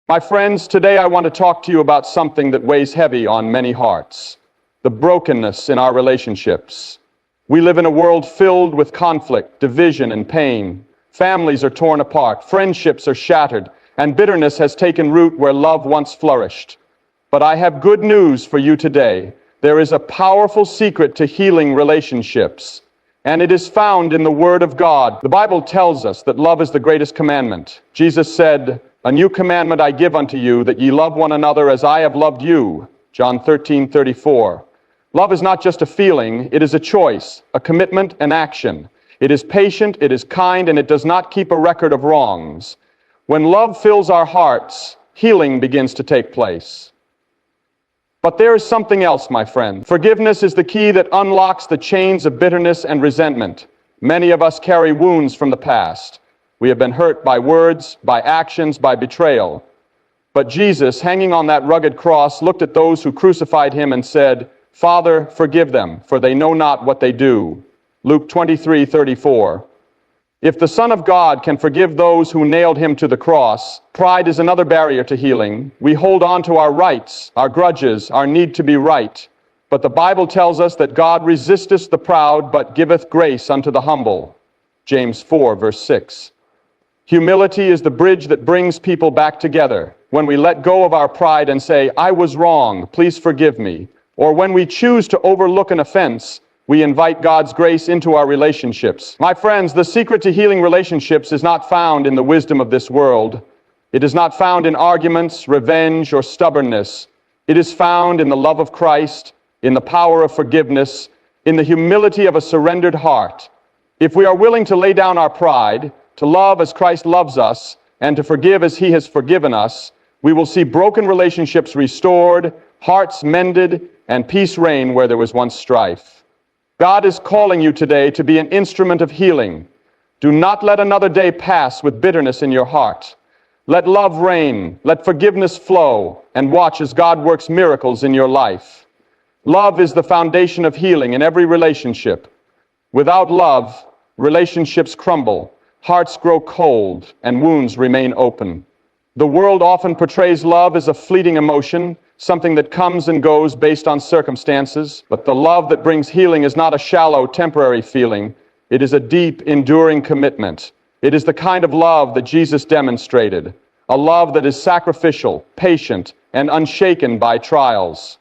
My friends, today I want to talk to you about something that weighs heavy on many hearts: the brokenness in our relationships. We live in a world filled with conflict, division, and pain. Families are torn apart, friendships are shattered, and bitterness has taken root where love once flourished. But I have good news for you today. There is a powerful secret to healing relationships, and it is found in the Word of God. The Bible tells us that love is the greatest commandment. Jesus said, "A new commandment I give unto you, that ye love one another as I have loved you." John 13:34. Love is not just a feeling, it is a choice, a commitment, an action. It is patient, it is kind, and it does not keep a record of wrongs. When love fills our hearts, healing begins to take place. But there is something else, my friend. Forgiveness is the key that unlocks the chains of bitterness and resentment. Many of us carry wounds from the past. We have been hurt by words, by actions, by betrayal. But Jesus, hanging on that rugged cross, looked at those who crucified him and said, "Father, forgive them, for they know not what they do." Luke 23:34. If the Son of God can forgive those who nailed him to the cross, pride is another barrier to healing. We hold on to our rights, our grudges, our need to be right. But the Bible tells us that God resisteth the proud, but giveth grace unto the humble. James 4, verse 6. Humility is the bridge that brings people back together. When we let go of our pride and say, "I was wrong, please forgive me," or when we choose to overlook an offense, we invite God's grace into our relationships. My friends, the secret to healing relationships is not found in the wisdom of this world. It is not found in arguments, revenge, or stubbornness. It is found in the love of Christ, in the power of forgiveness, in the humility of a surrendered heart. If we are willing to lay down our pride, to love as Christ loves us, and to forgive as He has forgiven us, we will see broken relationships restored, hearts mended, and peace reign where there was once strife. God is calling you today to be an instrument of healing. Do not let another day pass with bitterness in your heart. Let love reign, let forgiveness flow, and watch as God works miracles in your life. Love is the foundation of healing in every relationship. Without love, relationships crumble, hearts grow cold, and wounds remain open. The world often portrays love as a fleeting emotion, something that comes and goes based on circumstances. But the love that brings healing is not a shallow, temporary feeling. It is a deep, enduring commitment. It is the kind of love that Jesus demonstrated, a love that is sacrificial, patient, and unshaken by trials.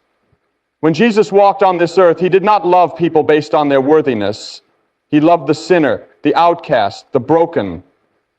When Jesus walked on this earth, He did not love people based on their worthiness. He loved the sinner, the outcast, the broken.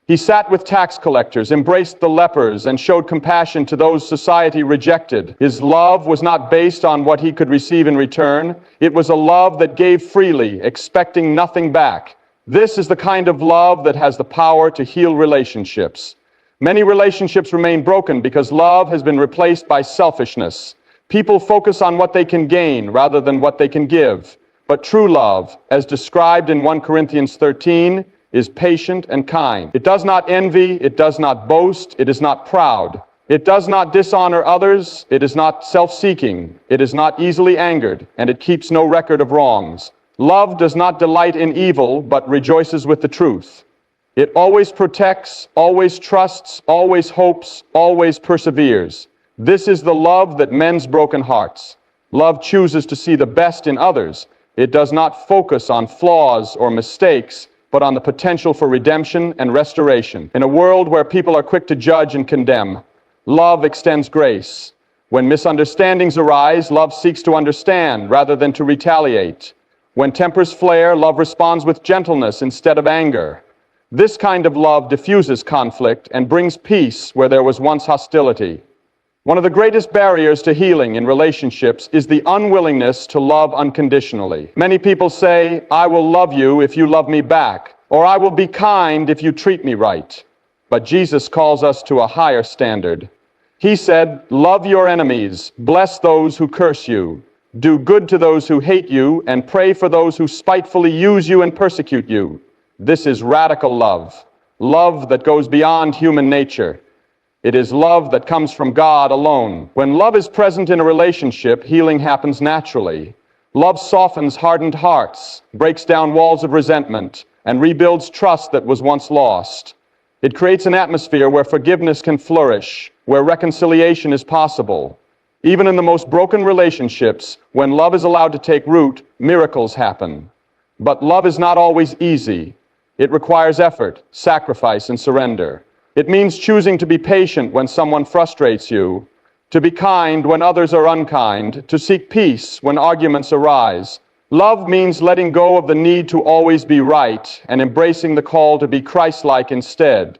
He sat with tax collectors, embraced the lepers, and showed compassion to those society rejected. His love was not based on what He could receive in return. It was a love that gave freely, expecting nothing back. This is the kind of love that has the power to heal relationships. Many relationships remain broken because love has been replaced by selfishness. People focus on what they can gain rather than what they can give. But true love, as described in 1 Corinthians 13, is patient and kind. It does not envy, it does not boast, it is not proud. It does not dishonor others, it is not self-seeking, it is not easily angered, and it keeps no record of wrongs. Love does not delight in evil, but rejoices with the truth. It always protects, always trusts, always hopes, always perseveres. This is the love that mends broken hearts. Love chooses to see the best in others. It does not focus on flaws or mistakes, but on the potential for redemption and restoration. In a world where people are quick to judge and condemn, love extends grace. When misunderstandings arise, love seeks to understand rather than to retaliate. When tempers flare, love responds with gentleness instead of anger. This kind of love diffuses conflict and brings peace where there was once hostility. One of the greatest barriers to healing in relationships is the unwillingness to love unconditionally. Many people say, "I will love you if you love me back," or "I will be kind if you treat me right." But Jesus calls us to a higher standard. He said, "Love your enemies, bless those who curse you, do good to those who hate you, and pray for those who spitefully use you and persecute you." This is radical love, love that goes beyond human nature. It is love that comes from God alone. When love is present in a relationship, healing happens naturally. Love softens hardened hearts, breaks down walls of resentment, and rebuilds trust that was once lost. It creates an atmosphere where forgiveness can flourish, where reconciliation is possible. Even in the most broken relationships, when love is allowed to take root, miracles happen. But love is not always easy. It requires effort, sacrifice, and surrender. It means choosing to be patient when someone frustrates you, to be kind when others are unkind, to seek peace when arguments arise. Love means letting go of the need to always be right and embracing the call to be Christ-like instead.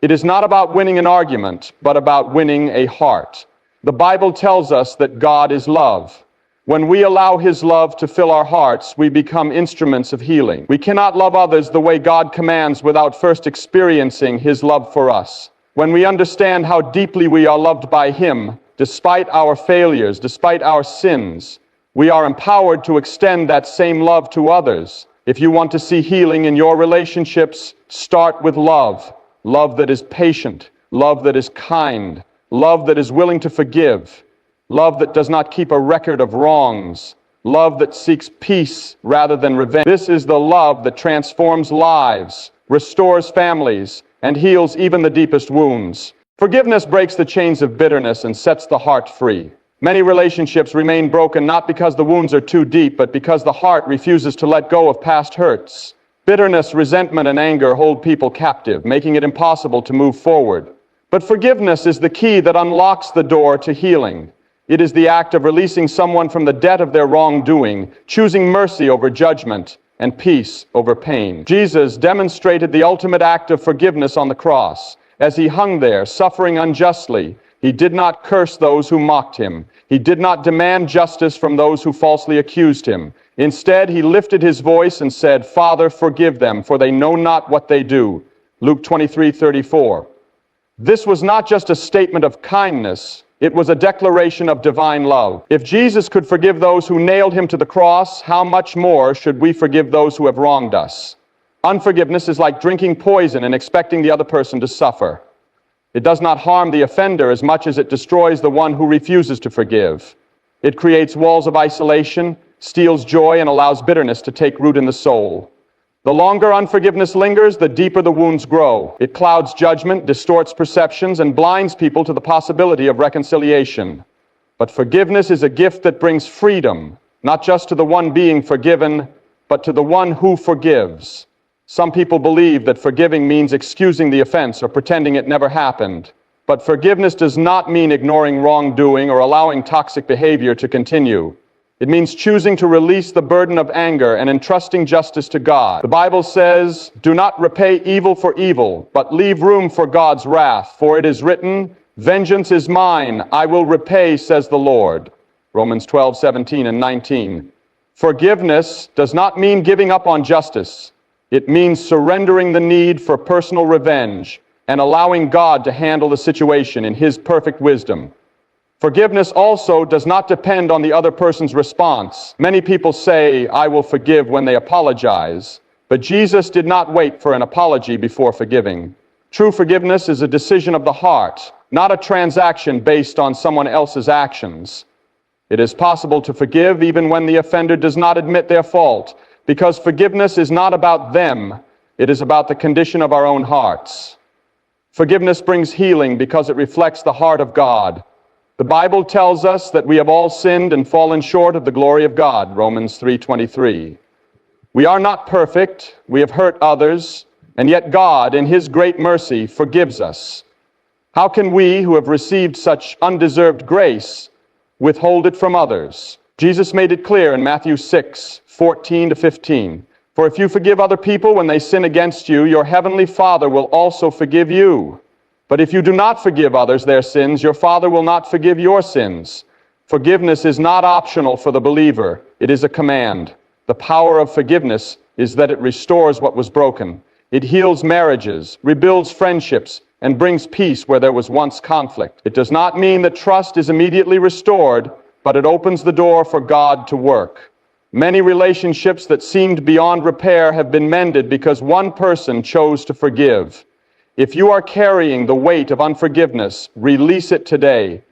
It is not about winning an argument, but about winning a heart. The Bible tells us that God is love. When we allow His love to fill our hearts, we become instruments of healing. We cannot love others the way God commands without first experiencing His love for us. When we understand how deeply we are loved by Him, despite our failures, despite our sins, we are empowered to extend that same love to others. If you want to see healing in your relationships, start with love. Love that is patient, love that is kind, love that is willing to forgive, love that does not keep a record of wrongs, love that seeks peace rather than revenge. This is the love that transforms lives, restores families, and heals even the deepest wounds. Forgiveness breaks the chains of bitterness and sets the heart free. Many relationships remain broken not because the wounds are too deep, but because the heart refuses to let go of past hurts. Bitterness, resentment, and anger hold people captive, making it impossible to move forward. But forgiveness is the key that unlocks the door to healing. It is the act of releasing someone from the debt of their wrongdoing, choosing mercy over judgment, and peace over pain. Jesus demonstrated the ultimate act of forgiveness on the cross. As He hung there, suffering unjustly, He did not curse those who mocked Him. He did not demand justice from those who falsely accused Him. Instead, He lifted His voice and said, "Father, forgive them, for they know not what they do." Luke 23:34. This was not just a statement of kindness, it was a declaration of divine love. If Jesus could forgive those who nailed Him to the cross, how much more should we forgive those who have wronged us? Unforgiveness is like drinking poison and expecting the other person to suffer. It does not harm the offender as much as it destroys the one who refuses to forgive. It creates walls of isolation, steals joy, and allows bitterness to take root in the soul. The longer unforgiveness lingers, the deeper the wounds grow. It clouds judgment, distorts perceptions, and blinds people to the possibility of reconciliation. But forgiveness is a gift that brings freedom, not just to the one being forgiven, but to the one who forgives. Some people believe that forgiving means excusing the offense or pretending it never happened. But forgiveness does not mean ignoring wrongdoing or allowing toxic behavior to continue. It means choosing to release the burden of anger and entrusting justice to God. The Bible says, "Do not repay evil for evil, but leave room for God's wrath. For it is written, 'Vengeance is mine, I will repay, says the Lord.'" Romans 12:17 and 19. Forgiveness does not mean giving up on justice. It means surrendering the need for personal revenge and allowing God to handle the situation in His perfect wisdom. Forgiveness also does not depend on the other person's response. Many people say, "I will forgive," when they apologize. But Jesus did not wait for an apology before forgiving. True forgiveness is a decision of the heart, not a transaction based on someone else's actions. It is possible to forgive even when the offender does not admit their fault, because forgiveness is not about them, it is about the condition of our own hearts. Forgiveness brings healing because it reflects the heart of God. The Bible tells us that we have all sinned and fallen short of the glory of God, Romans 3:23. We are not perfect, we have hurt others, and yet God, in His great mercy, forgives us. How can we, who have received such undeserved grace, withhold it from others? Jesus made it clear in Matthew 6:14-15. "For if you forgive other people when they sin against you, your heavenly Father will also forgive you. But if you do not forgive others their sins, your Father will not forgive your sins." Forgiveness is not optional for the believer. It is a command. The power of forgiveness is that it restores what was broken. It heals marriages, rebuilds friendships, and brings peace where there was once conflict. It does not mean that trust is immediately restored, but it opens the door for God to work. Many relationships that seemed beyond repair have been mended because one person chose to forgive. If you are carrying the weight of unforgiveness, release it today.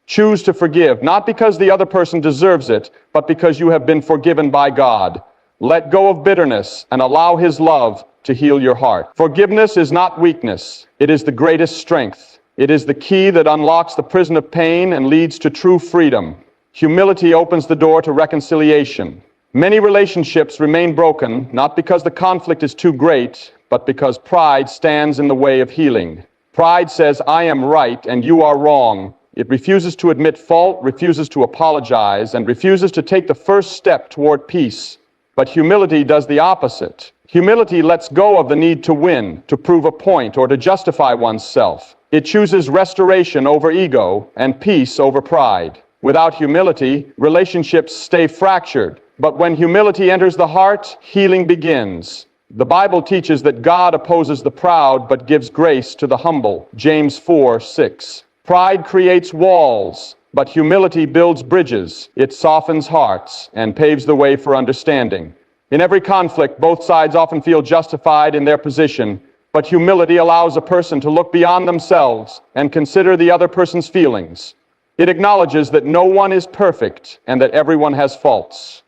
Choose to forgive, not because the other person deserves it, but because you have been forgiven by God. Let go of bitterness and allow His love to heal your heart. Forgiveness is not weakness. It is the greatest strength. It is the key that unlocks the prison of pain and leads to true freedom. Humility opens the door to reconciliation. Many relationships remain broken, not because the conflict is too great, but because pride stands in the way of healing. Pride says, I am right and you are wrong. It refuses to admit fault, refuses to apologize, and refuses to take the first step toward peace. But humility does the opposite. Humility lets go of the need to win, to prove a point, or to justify oneself. It chooses restoration over ego and peace over pride. Without humility, relationships stay fractured. But when humility enters the heart, healing begins. The Bible teaches that God opposes the proud but gives grace to the humble. James 4:6. Pride creates walls, but humility builds bridges. It softens hearts and paves the way for understanding. In every conflict, both sides often feel justified in their position, but humility allows a person to look beyond themselves and consider the other person's feelings. It acknowledges that no one is perfect and that everyone has faults.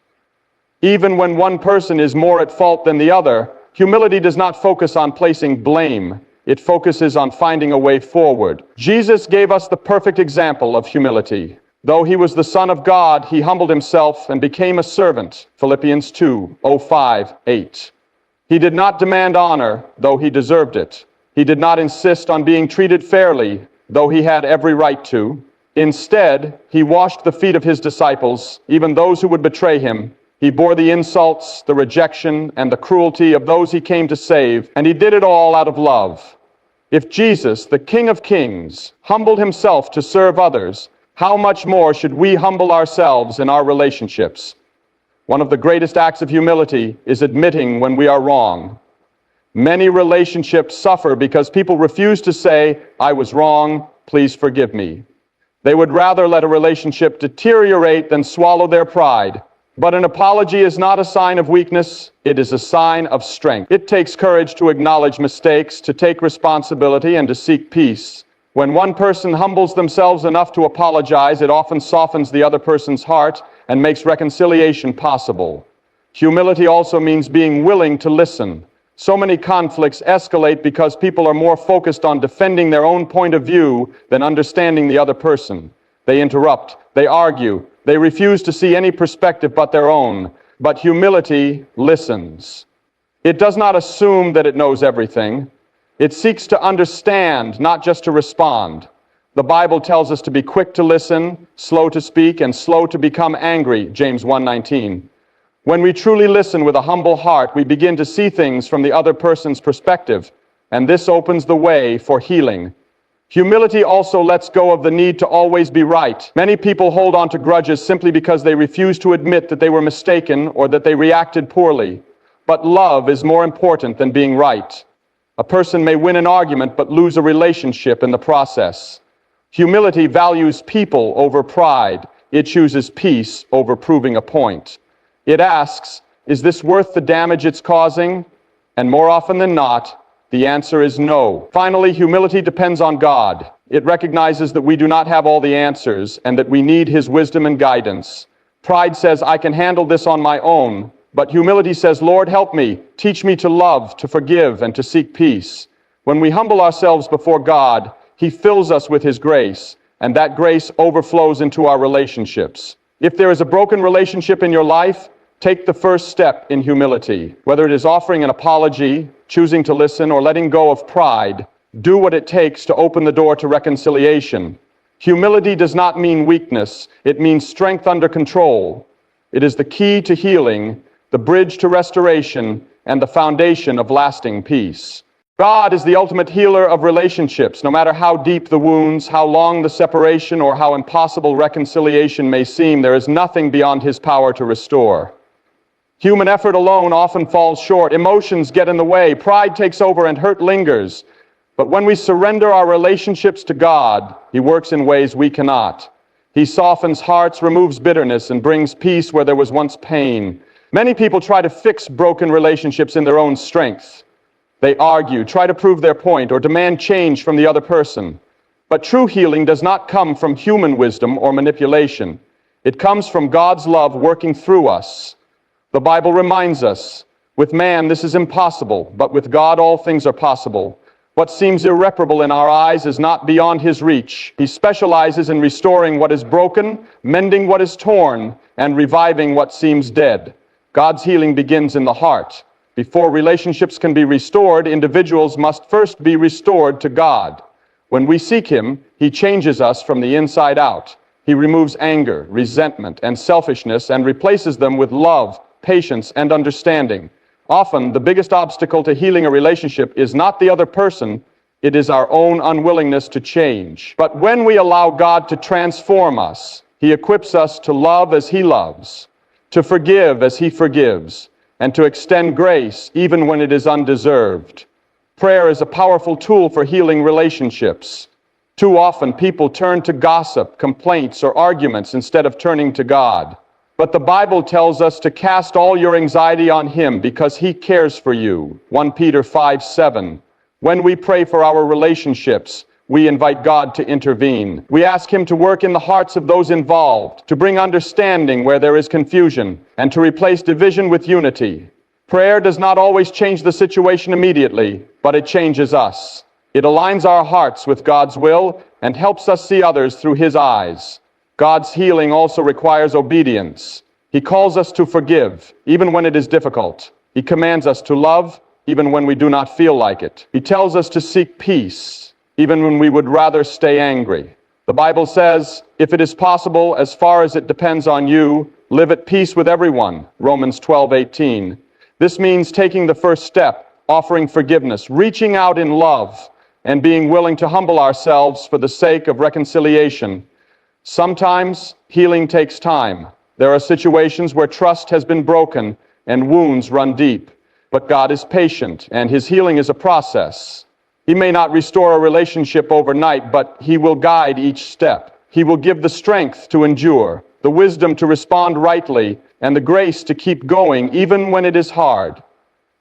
Even when one person is more at fault than the other, humility does not focus on placing blame. It focuses on finding a way forward. Jesus gave us the perfect example of humility. Though he was the Son of God, he humbled himself and became a servant. Philippians 2:5-8. He did not demand honor, though he deserved it. He did not insist on being treated fairly, though he had every right to. Instead, he washed the feet of his disciples, even those who would betray him. He bore the insults, the rejection, and the cruelty of those he came to save, and he did it all out of love. If Jesus, the King of Kings, humbled himself to serve others, how much more should we humble ourselves in our relationships? One of the greatest acts of humility is admitting when we are wrong. Many relationships suffer because people refuse to say, I was wrong, please forgive me. They would rather let a relationship deteriorate than swallow their pride. But an apology is not a sign of weakness, it is a sign of strength. It takes courage to acknowledge mistakes, to take responsibility, and to seek peace. When one person humbles themselves enough to apologize, it often softens the other person's heart and makes reconciliation possible. Humility also means being willing to listen. So many conflicts escalate because people are more focused on defending their own point of view than understanding the other person. They interrupt, they argue, they refuse to see any perspective but their own. But humility listens. It does not assume that it knows everything. It seeks to understand, not just to respond. The Bible tells us to be quick to listen, slow to speak, and slow to become angry, James 1:19. When we truly listen with a humble heart, we begin to see things from the other person's perspective, and this opens the way for healing. Humility also lets go of the need to always be right. Many people hold on to grudges simply because they refuse to admit that they were mistaken or that they reacted poorly. But love is more important than being right. A person may win an argument but lose a relationship in the process. Humility values people over pride. It chooses peace over proving a point. It asks, is this worth the damage it's causing? And more often than not, the answer is no. Finally, humility depends on God. It recognizes that we do not have all the answers and that we need His wisdom and guidance. Pride says, I can handle this on my own. But humility says, Lord, help me. Teach me to love, to forgive, and to seek peace. When we humble ourselves before God, He fills us with His grace, and that grace overflows into our relationships. If there is a broken relationship in your life, take the first step in humility. Whether it is offering an apology, choosing to listen, or letting go of pride, do what it takes to open the door to reconciliation. Humility does not mean weakness. It means strength under control. It is the key to healing, the bridge to restoration, and the foundation of lasting peace. God is the ultimate healer of relationships. No matter how deep the wounds, how long the separation, or how impossible reconciliation may seem, there is nothing beyond His power to restore. Human effort alone often falls short. Emotions get in the way. Pride takes over and hurt lingers. But when we surrender our relationships to God, He works in ways we cannot. He softens hearts, removes bitterness, and brings peace where there was once pain. Many people try to fix broken relationships in their own strength. They argue, try to prove their point, or demand change from the other person. But true healing does not come from human wisdom or manipulation. It comes from God's love working through us. The Bible reminds us, with man this is impossible, but with God all things are possible. What seems irreparable in our eyes is not beyond his reach. He specializes in restoring what is broken, mending what is torn, and reviving what seems dead. God's healing begins in the heart. Before relationships can be restored, individuals must first be restored to God. When we seek him, he changes us from the inside out. He removes anger, resentment, and selfishness and replaces them with love, patience, and understanding. Often, the biggest obstacle to healing a relationship is not the other person, it is our own unwillingness to change. But when we allow God to transform us, he equips us to love as he loves, to forgive as he forgives, and to extend grace even when it is undeserved. Prayer is a powerful tool for healing relationships. Too often, people turn to gossip, complaints, or arguments instead of turning to God. But the Bible tells us to cast all your anxiety on him because he cares for you. 1 Peter 5:7. When we pray for our relationships, we invite God to intervene. We ask him to work in the hearts of those involved, to bring understanding where there is confusion, and to replace division with unity. Prayer does not always change the situation immediately, but it changes us. It aligns our hearts with God's will and helps us see others through his eyes. God's healing also requires obedience. He calls us to forgive, even when it is difficult. He commands us to love, even when we do not feel like it. He tells us to seek peace, even when we would rather stay angry. The Bible says, if it is possible, as far as it depends on you, live at peace with everyone. Romans 12:18. This means taking the first step, offering forgiveness, reaching out in love, and being willing to humble ourselves for the sake of reconciliation. Sometimes healing takes time. There are situations where trust has been broken and wounds run deep. But God is patient, and his healing is a process. He may not restore a relationship overnight, but he will guide each step. He will give the strength to endure, the wisdom to respond rightly, and the grace to keep going even when it is hard.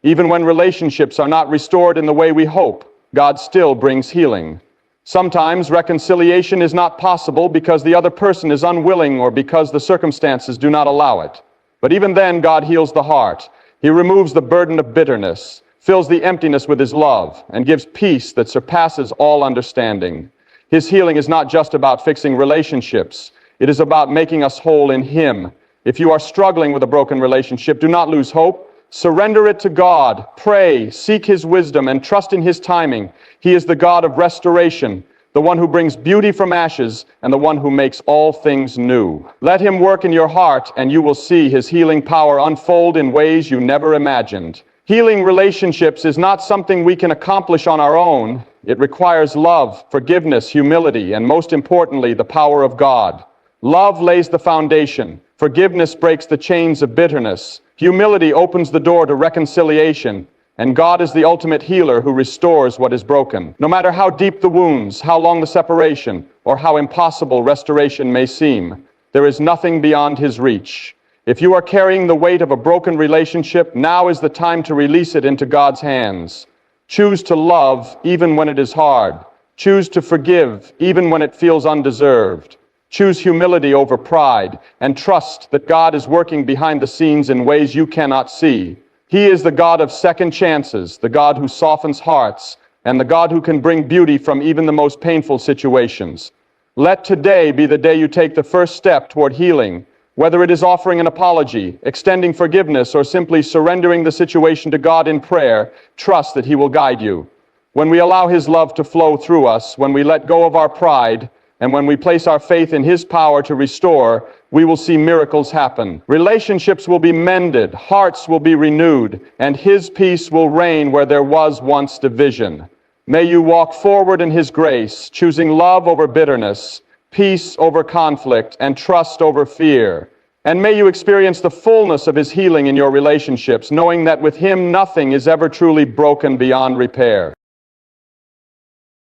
Even when relationships are not restored in the way we hope, God still brings healing. Sometimes reconciliation is not possible because the other person is unwilling or because the circumstances do not allow it. But even then, God heals the heart. He removes the burden of bitterness, fills the emptiness with his love, and gives peace that surpasses all understanding. His healing is not just about fixing relationships. It is about making us whole in him. If you are struggling with a broken relationship, do not lose hope. Surrender it to God. Pray, seek his wisdom, and trust in his timing. He is the God of restoration, the one who brings beauty from ashes, and the one who makes all things new. Let him work in your heart, and you will see his healing power unfold in ways you never imagined. Healing relationships is not something we can accomplish on our own. It requires love, forgiveness, humility, and most importantly, the power of God. Love lays the foundation. Forgiveness breaks the chains of bitterness. Humility opens the door to reconciliation, and God is the ultimate healer who restores what is broken. No matter how deep the wounds, how long the separation, or how impossible restoration may seem, there is nothing beyond his reach. If you are carrying the weight of a broken relationship, now is the time to release it into God's hands. Choose to love even when it is hard. Choose to forgive even when it feels undeserved. Choose humility over pride, and trust that God is working behind the scenes in ways you cannot see. He is the God of second chances, the God who softens hearts, and the God who can bring beauty from even the most painful situations. Let today be the day you take the first step toward healing, whether it is offering an apology, extending forgiveness, or simply surrendering the situation to God in prayer. Trust that he will guide you. When we allow his love to flow through us, when we let go of our pride, and when we place our faith in his power to restore, we will see miracles happen. Relationships will be mended, hearts will be renewed, and his peace will reign where there was once division. May you walk forward in his grace, choosing love over bitterness, peace over conflict, and trust over fear. And may you experience the fullness of his healing in your relationships, knowing that with him nothing is ever truly broken beyond repair.